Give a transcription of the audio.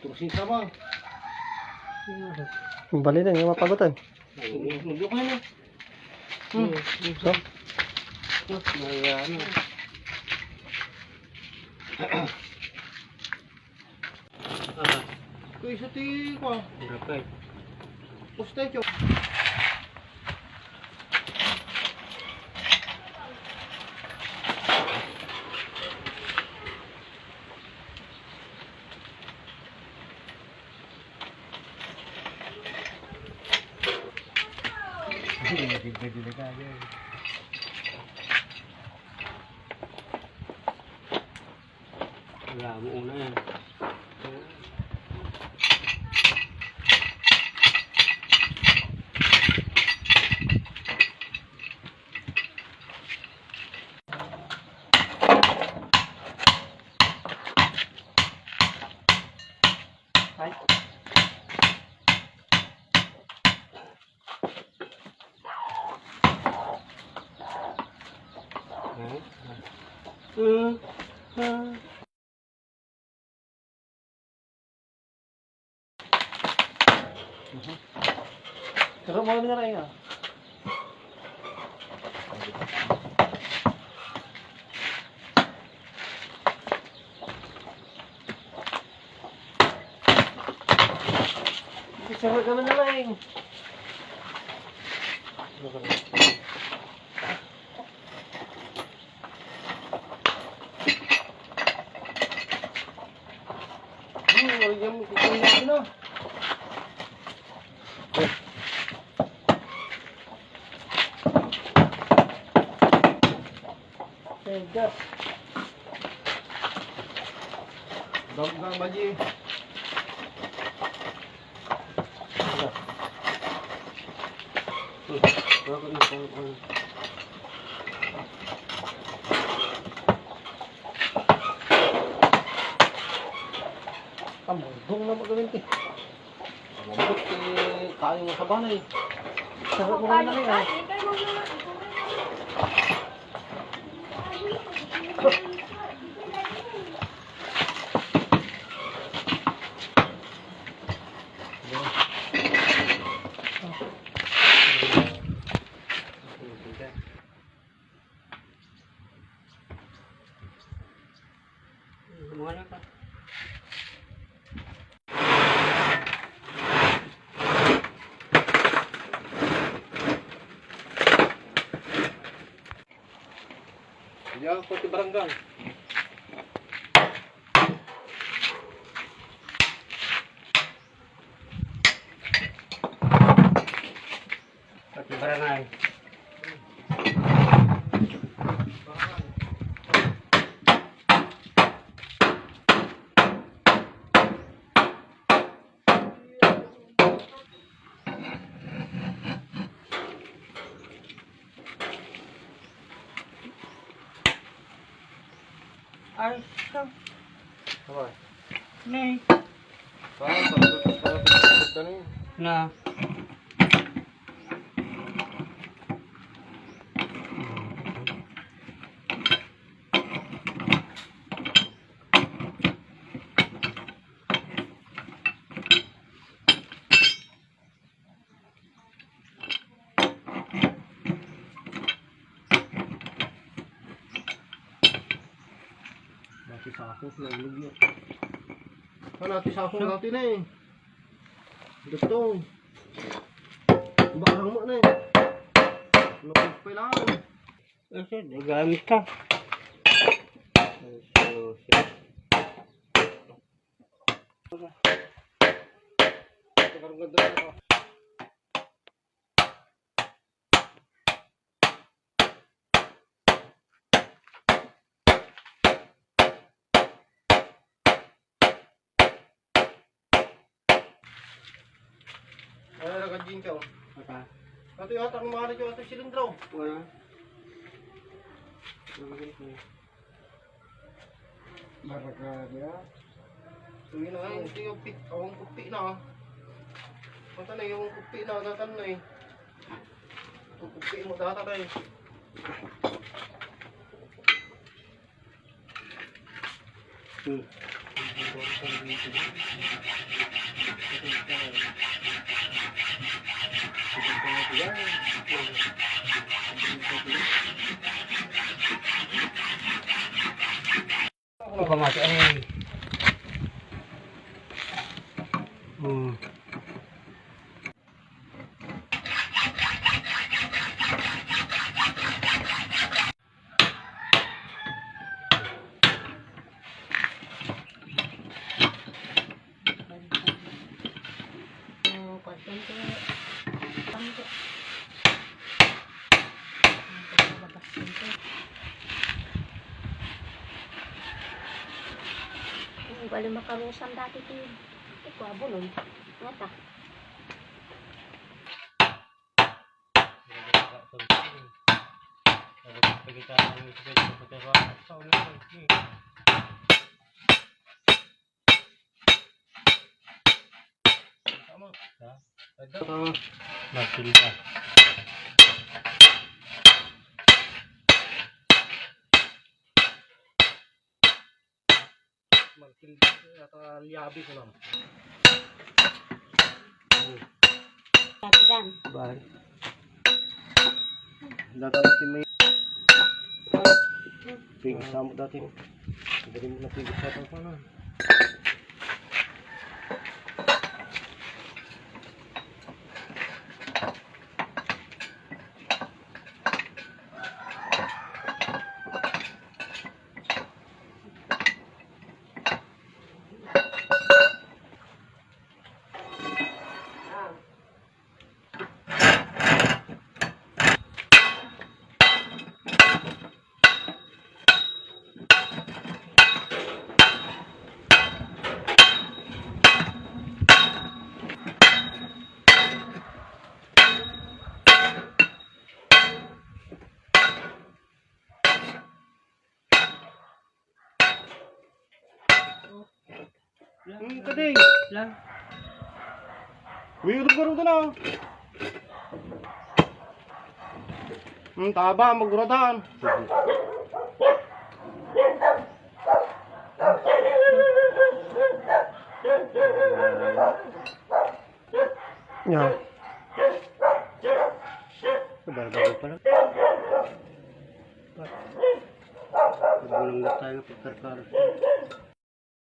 Turusin sama. Bali na, yung mapagutan. Nandun ka na. So? Ayan. Kung isa ti ko. Berapa? Pusta ito. Wala mo una yan. Pero mo na rin ah. Isara ka na lang. Walang kukunin natin na. Tegas. Dagang baji. Dong na magawin ti. Mabot kayo nga sa banay. Sarap mo na rin ah. Ya, pati baranggang. Pati barangay. Ay, saan? Apa? Nih. Nah. Tisakong sinulog yun. Ano, tisakong natin na eh. Dutong. Bakarang mo na eh. Lukog pa lang. Kasi, nagamit ka. Parang ganda na ako. Ano na kajing ka? Apa? Ito yung hatak ng mga radyo, ito yung silindro. Wala. Baraka dia. Tuwi na ngayon, ito yung awang kupi na. Mata na yung kupi na, datan na eh. Ito kupi mo data na eh. Ito ka mati. Ay. Bali makarusan dati ti. Ito abulon. Ngata. Masilda. Magsilbi at liabi ko lang. Tatigan. Bye. Dati may pig sama dati. Dari mo na pig sa pa na. Kading. Lang. Wiyod ko rin na. Taba maguradan. Ya. Bago pa lang. Pagulong na tayo pagkarkar.